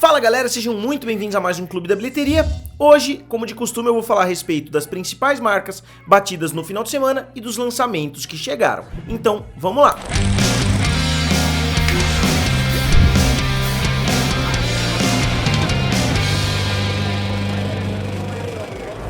Fala galera, sejam muito bem-vindos a mais um Clube da Bilheteria. Hoje, como de costume, eu vou falar a respeito das principais marcas batidas no final de semana e dos lançamentos que chegaram. Então, vamos lá!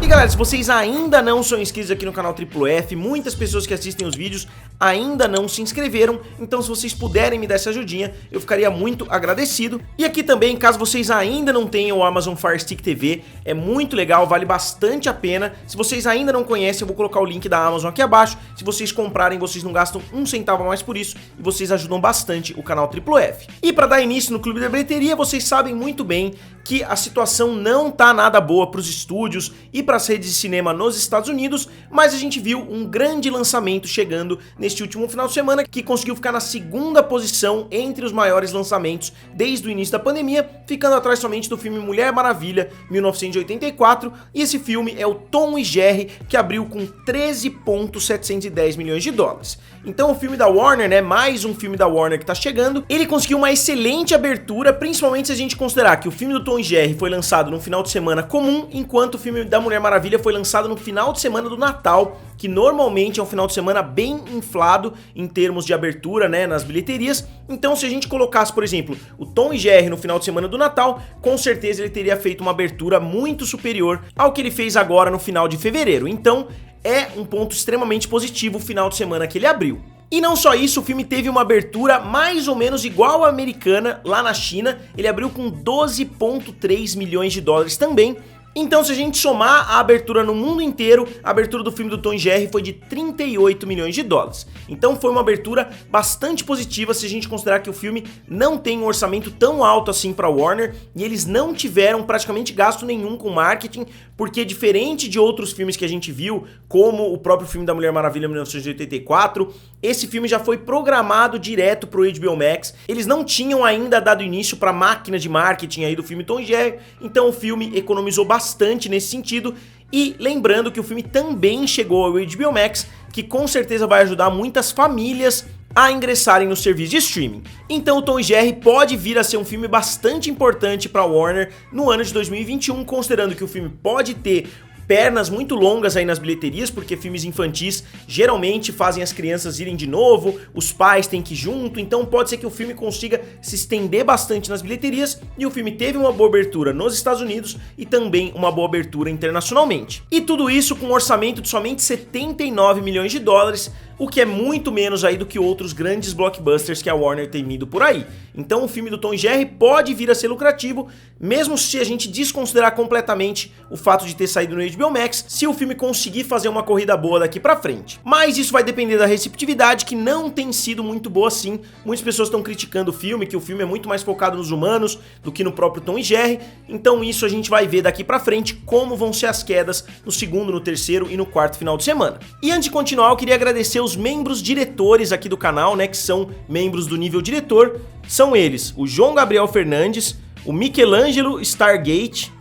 E galera, se vocês ainda não são inscritos aqui no canal F, muitas pessoas que assistem os vídeos ainda não se inscreveram, então se vocês puderem me dar essa ajudinha, eu ficaria muito agradecido. E aqui também, caso vocês ainda não tenham o Amazon Fire Stick TV, é muito legal, vale bastante a pena. Se vocês ainda não conhecem, eu vou colocar o link da Amazon aqui abaixo. Se vocês comprarem, vocês não gastam um centavo a mais por isso e vocês ajudam bastante o canal F. E para dar início no Clube da Bilheteria, vocês sabem muito bem que a situação não tá nada boa para os estúdios e para as redes de cinema nos Estados Unidos, mas a gente viu um grande lançamento chegando neste último final de semana que conseguiu ficar na segunda posição entre os maiores lançamentos desde o início da pandemia, ficando atrás somente do filme Mulher Maravilha, 1984, e esse filme é o Tom e Jerry, que abriu com 13,710 milhões de dólares. Então o filme da Warner, né, mais um filme da Warner que tá chegando, ele conseguiu uma excelente abertura, principalmente se a gente considerar que o filme do Tom e Jerry foi lançado no final de semana comum, enquanto o filme da Mulher Maravilha foi lançado no final de semana do Natal, que normalmente é um final de semana bem inflado em termos de abertura, né, nas bilheterias. Então se a gente colocasse, por exemplo, o Tom e Jerry no final de semana do Natal, com certeza ele teria feito uma abertura muito superior ao que ele fez agora no final de fevereiro. Então é um ponto extremamente positivo o final de semana que ele abriu. E não só isso, o filme teve uma abertura mais ou menos igual à americana lá na China, ele abriu com 12,3 milhões de dólares também. Então se a gente somar a abertura no mundo inteiro, a abertura do filme do Tom e Jerry foi de 38 milhões de dólares. Então foi uma abertura bastante positiva se a gente considerar que o filme não tem um orçamento tão alto assim para Warner e eles não tiveram praticamente gasto nenhum com marketing, porque diferente de outros filmes que a gente viu, como o próprio filme da Mulher Maravilha 1984, esse filme já foi programado direto pro HBO Max. Eles não tinham ainda dado início para a máquina de marketing aí do filme Tom e Jerry, então o filme economizou bastante nesse sentido. E lembrando que o filme também chegou ao HBO Max, que com certeza vai ajudar muitas famílias a ingressarem no serviço de streaming. Então o Tom e Jerry pode vir a ser um filme bastante importante para Warner no ano de 2021, considerando que o filme pode ter pernas muito longas aí nas bilheterias, porque filmes infantis geralmente fazem as crianças irem de novo, os pais têm que ir junto, então pode ser que o filme consiga se estender bastante nas bilheterias, e o filme teve uma boa abertura nos Estados Unidos e também uma boa abertura internacionalmente. E tudo isso com um orçamento de somente 79 milhões de dólares, o que é muito menos aí do que outros grandes blockbusters que a Warner tem ido por aí. Então o filme do Tom e Jerry pode vir a ser lucrativo, mesmo se a gente desconsiderar completamente o fato de ter saído no HBO Max, se o filme conseguir fazer uma corrida boa daqui pra frente. Mas isso vai depender da receptividade, que não tem sido muito boa assim. Muitas pessoas estão criticando o filme, que o filme é muito mais focado nos humanos do que no próprio Tom e Jerry, então isso a gente vai ver daqui pra frente como vão ser as quedas no segundo, no terceiro e no quarto final de semana. E antes de continuar, eu queria agradecer os membros diretores aqui do canal, né, que são membros do nível diretor. São eles, o João Gabriel Fernandes, o Michelangelo Stargate,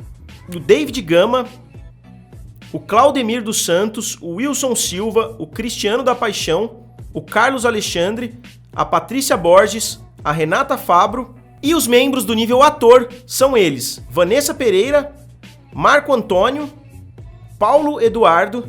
o David Gama, o Claudemir dos Santos, o Wilson Silva, o Cristiano da Paixão, o Carlos Alexandre, a Patrícia Borges, a Renata Fabro, e os membros do nível ator são eles, Vanessa Pereira, Marco Antônio, Paulo Eduardo,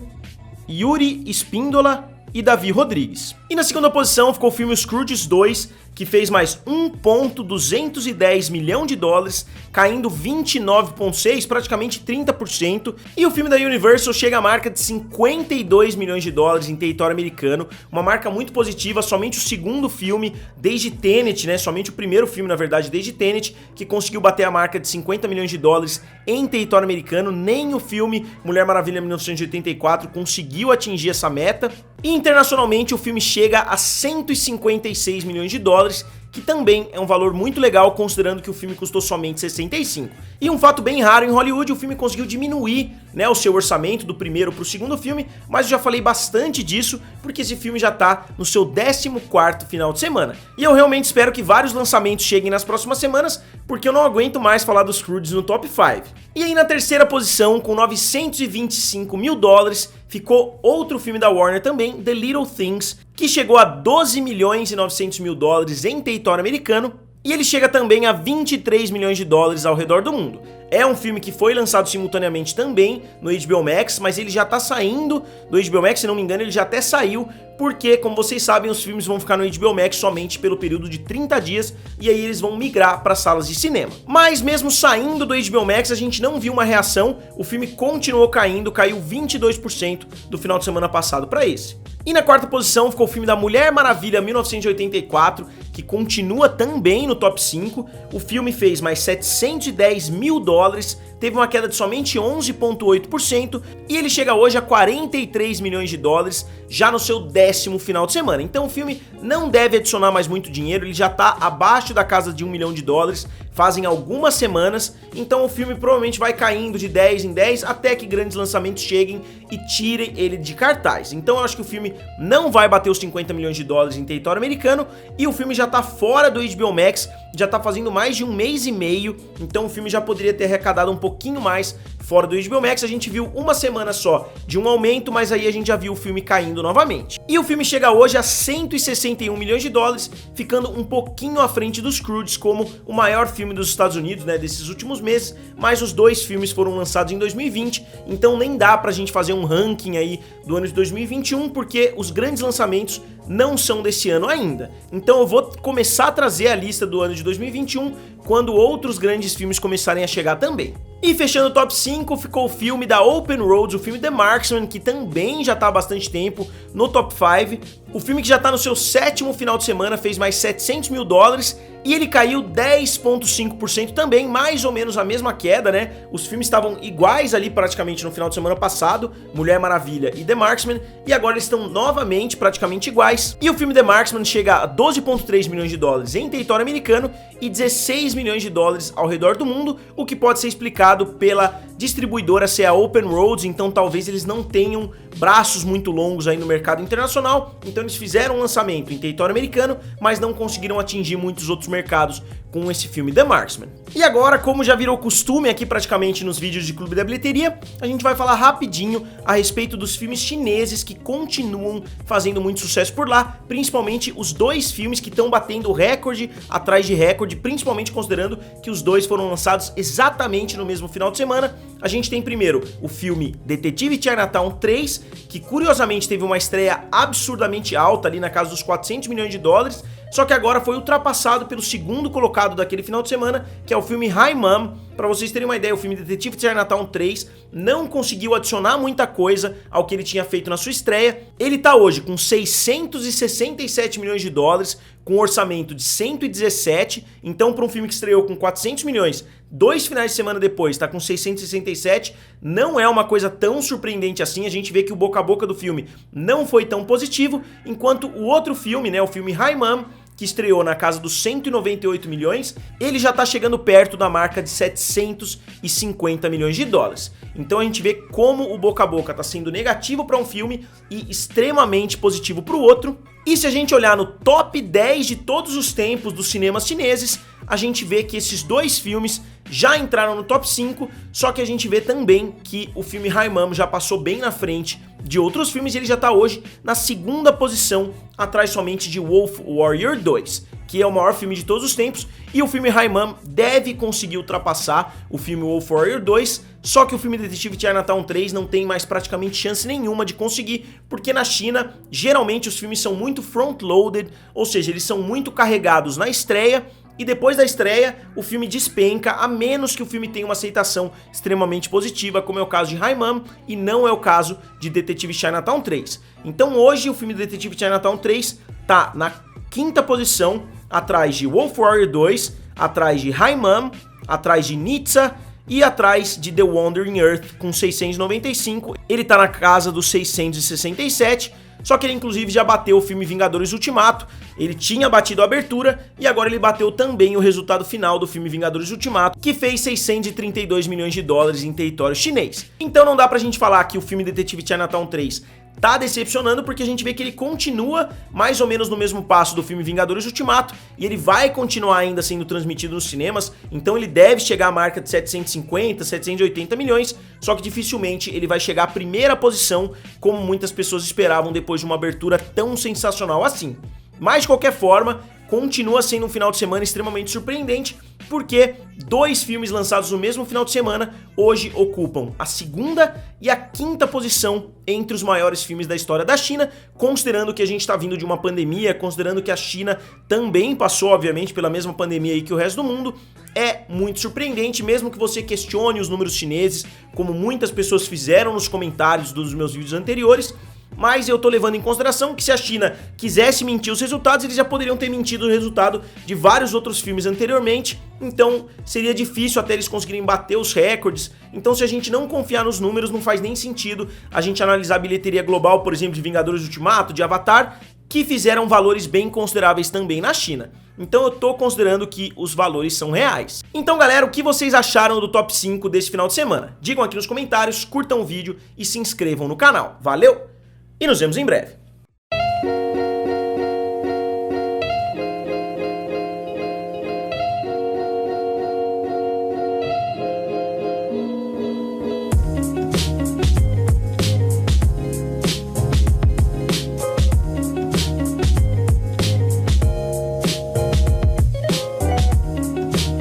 Yuri Espíndola e Davi Rodrigues. E na segunda posição ficou o filme Scrooge 2, que fez mais 1,210 milhão de dólares, caindo 29,6%, praticamente 30%, e o filme da Universal chega à marca de 52 milhões de dólares em território americano, uma marca muito positiva, somente o segundo filme desde Tenet, né, somente o primeiro filme, na verdade, desde Tenet, que conseguiu bater a marca de 50 milhões de dólares em território americano. Nem o filme Mulher Maravilha 1984 conseguiu atingir essa meta, e internacionalmente o filme chega a 156 milhões de dólares, que também é um valor muito legal, considerando que o filme custou somente 65. E um fato bem raro em Hollywood, o filme conseguiu diminuir, né, o seu orçamento do primeiro para o segundo filme, mas eu já falei bastante disso, porque esse filme já tá no seu 14º final de semana. E eu realmente espero que vários lançamentos cheguem nas próximas semanas, porque eu não aguento mais falar dos Scrooge no top 5. E aí na terceira posição, com 925 mil dólares, ficou outro filme da Warner também, The Little Things, que chegou a 12 milhões e 900 mil dólares em território americano. E ele chega também a 23 milhões de dólares ao redor do mundo. É um filme que foi lançado simultaneamente também no HBO Max, mas ele já tá saindo do HBO Max, se não me engano, ele já até saiu, porque, como vocês sabem, os filmes vão ficar no HBO Max somente pelo período de 30 dias, e aí eles vão migrar para salas de cinema. Mas mesmo saindo do HBO Max, a gente não viu uma reação, o filme continuou caindo, caiu 22% do final de semana passado para esse. E na quarta posição ficou o filme da Mulher Maravilha 1984, que continua também no top 5. O filme fez mais 710 mil dólares, teve uma queda de somente 11,8% e ele chega hoje a 43 milhões de dólares já no seu 10º final de semana. Então o filme não deve adicionar mais muito dinheiro, ele já tá abaixo da casa de 1 milhão de dólares fazem algumas semanas, então o filme provavelmente vai caindo de 10 em 10 até que grandes lançamentos cheguem e tirem ele de cartaz. Então eu acho que o filme não vai bater os 50 milhões de dólares em território americano e o filme já tá fora do HBO Max, já tá fazendo mais de um mês e meio, então o filme já poderia ter arrecadado um pouquinho mais fora do HBO Max. A gente viu uma semana só de um aumento, mas aí a gente já viu o filme caindo novamente. E o filme chega hoje a 161 milhões de dólares, ficando um pouquinho à frente dos Croods como o maior filme dos Estados Unidos, né, desses últimos meses, mas os dois filmes foram lançados em 2020, então nem dá pra gente fazer um ranking aí do ano de 2021, porque os grandes lançamentos não são desse ano ainda. Então eu vou começar a trazer a lista do ano de 2021 quando outros grandes filmes começarem a chegar também. E fechando o top 5 ficou o filme da Open Roads, o filme The Marksman, que também já está há bastante tempo no top 5. O filme que já está no seu 7º final de semana fez mais 700 mil dólares e ele caiu 10,5% também, mais ou menos a mesma queda, né? Os filmes estavam iguais ali praticamente no final de semana passado, Mulher Maravilha e The Marksman, e agora eles estão novamente praticamente iguais. E o filme The Marksman chega a 12,3 milhões de dólares em território americano e 16 milhões de dólares ao redor do mundo, o que pode ser explicado pela distribuidora ser a Open Roads, então talvez eles não tenham braços muito longos aí no mercado internacional, então eles fizeram um lançamento em território americano, mas não conseguiram atingir muitos outros mercados com esse filme The Marksman. E agora, como já virou costume aqui praticamente nos vídeos de Clube da Bilheteria, a gente vai falar rapidinho a respeito dos filmes chineses que continuam fazendo muito sucesso por lá, principalmente os dois filmes que estão batendo recorde atrás de recorde, principalmente considerando que os dois foram lançados exatamente no mesmo final de semana. A gente tem primeiro o filme Detetive Chinatown 3, que curiosamente teve uma estreia absurdamente alta ali na casa dos 400 milhões de dólares, só que agora foi ultrapassado pelo segundo colocado daquele final de semana, que é o filme Hi Mom. Pra vocês terem uma ideia, o filme Detetive Chinatown 3 não conseguiu adicionar muita coisa ao que ele tinha feito na sua estreia. Ele tá hoje com 667 milhões de dólares, com um orçamento de 117, então para um filme que estreou com 400 milhões, 2 finais de semana depois tá com 667, não é uma coisa tão surpreendente assim. A gente vê que o boca a boca do filme não foi tão positivo, enquanto o outro filme, né, o filme Hi Mom, que estreou na casa dos 198 milhões, ele já tá chegando perto da marca de 750 milhões de dólares. Então a gente vê como o boca a boca tá sendo negativo para um filme e extremamente positivo para o outro. E se a gente olhar no top 10 de todos os tempos dos cinemas chineses, a gente vê que esses dois filmes já entraram no top 5, só que a gente vê também que o filme Hi Mom já passou bem na frente de outros filmes e ele já tá hoje na segunda posição, atrás somente de Wolf Warrior 2, que é o maior filme de todos os tempos, e o filme Hi Mom deve conseguir ultrapassar o filme Wolf Warrior 2, só que o filme Detetive Chinatown 3 não tem mais praticamente chance nenhuma de conseguir, porque na China, geralmente os filmes são muito front-loaded, ou seja, eles são muito carregados na estreia, e depois da estreia, o filme despenca, a menos que o filme tenha uma aceitação extremamente positiva, como é o caso de Hi Mom, e não é o caso de Detetive Chinatown 3. Então hoje o filme Detetive Chinatown 3 tá na quinta posição, atrás de Wolf Warrior 2, atrás de Hi Mom, atrás de Nizza e atrás de The Wandering Earth com 695. Ele tá na casa dos 667, só que ele inclusive já bateu o filme Vingadores Ultimato. Ele tinha batido a abertura e agora ele bateu também o resultado final do filme Vingadores Ultimato, que fez 632 milhões de dólares em território chinês. Então não dá pra gente falar que o filme Detetive Chinatown 3 tá decepcionando, porque a gente vê que ele continua mais ou menos no mesmo passo do filme Vingadores Ultimato e ele vai continuar ainda sendo transmitido nos cinemas, então ele deve chegar à marca de 750, 780 milhões, só que dificilmente ele vai chegar à primeira posição como muitas pessoas esperavam depois de uma abertura tão sensacional assim. Mas de qualquer forma, continua sendo um final de semana extremamente surpreendente, porque 2 filmes lançados no mesmo final de semana hoje ocupam a 2ª e a 5ª posição entre os maiores filmes da história da China, considerando que a gente está vindo de uma pandemia, considerando que a China também passou, obviamente, pela mesma pandemia aí que o resto do mundo. É muito surpreendente, mesmo que você questione os números chineses, como muitas pessoas fizeram nos comentários dos meus vídeos anteriores, mas eu tô levando em consideração que se a China quisesse mentir os resultados, eles já poderiam ter mentido o resultado de vários outros filmes anteriormente, então seria difícil até eles conseguirem bater os recordes. Então, se a gente não confiar nos números, não faz nem sentido a gente analisar a bilheteria global, por exemplo, de Vingadores Ultimato, de Avatar, que fizeram valores bem consideráveis também na China. Então eu tô considerando que os valores são reais. Então, galera, o que vocês acharam do top 5 desse final de semana? Digam aqui nos comentários, curtam o vídeo e se inscrevam no canal. Valeu! E nos vemos em breve.